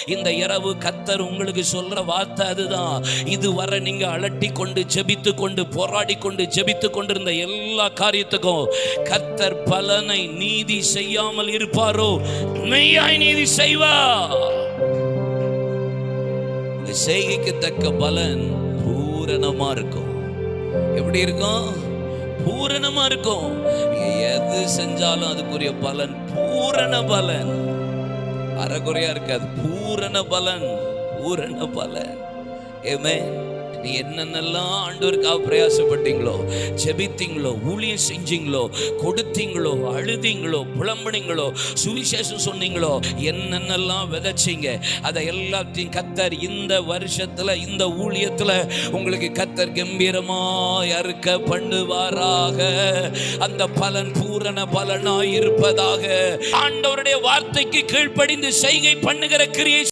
இந்த இரவு கர்த்தர் உங்களுக்கு சொல்ற வார்த்தை அதுதான். இதுவரை நீங்க அலட்டி கொண்டு ஜெபித்து கொண்டு போராடி கொண்டு ஜெபித்து கொண்டிருந்த எல்லா காரியத்துக்கும் கர்த்தர் பலனை நீதி செய்யாமல் இருப்பாரோ? மெய்யாய் நீதி செய்வார். உங்க செய்கைக்கு தக்க பலன் பூரணமா இருக்கும். எப்படி இருக்கும்? பூரணமா இருக்கும். நீங்க எது செஞ்சாலும் அதுக்குரிய பலன் பூரண பலன், அறகுறையா இருக்காது. பூரண பலன், பூரண பலன். ஆமென். நீ என்னென்னலாம் ஆண்டவருக்காக பிரயாசப்பட்டீங்களோ, ஜெபித்தீங்களோ, ஊழியம் செஞ்சீங்களோ, கொடுத்தீங்களோ, அழுதீங்களோ, புலம்புனீங்களோ, சுவிசேஷம் சொன்னீங்களோ, என்னென்னலாம் விதைச்சீங்க அதை எல்லாத்தையும் கர்த்தர் இந்த வருஷத்துல இந்த ஊழியத்துல உங்களுக்கு கர்த்தர் கம்பீரமாய் அறுக்க பண்ணுவாராக. அந்த பலன் பூரண பலனாய் இருப்பதாக. ஆண்டவருடைய வார்த்தைக்கு கீழ்ப்படிந்து செய்கை பண்ணுகிற கிரியை